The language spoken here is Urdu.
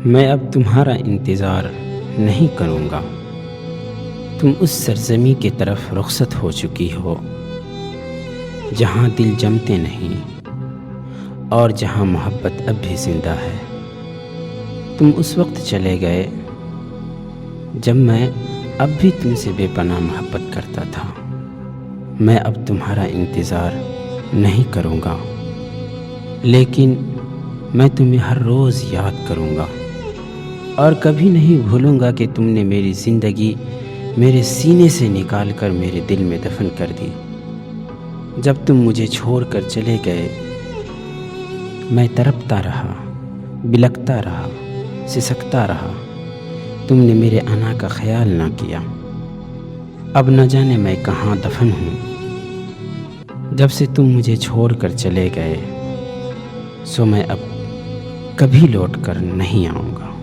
میں اب تمہارا انتظار نہیں کروں گا۔ تم اس سرزمین کی طرف رخصت ہو چکی ہو جہاں دل جمتے نہیں اور جہاں محبت اب بھی زندہ ہے۔ تم اس وقت چلے گئے جب میں اب بھی تم سے بے پناہ محبت کرتا تھا۔ میں اب تمہارا انتظار نہیں کروں گا، لیکن میں تمہیں ہر روز یاد کروں گا اور کبھی نہیں بھولوں گا کہ تم نے میری زندگی میرے سینے سے نکال کر میرے دل میں دفن کر دی۔ جب تم مجھے چھوڑ کر چلے گئے، میں تڑپتا رہا، بلکتا رہا، سسکتا رہا۔ تم نے میرے انا کا خیال نہ کیا۔ اب نہ جانے میں کہاں دفن ہوں۔ جب سے تم مجھے چھوڑ کر چلے گئے، سو میں اب کبھی لوٹ کر نہیں آؤں گا۔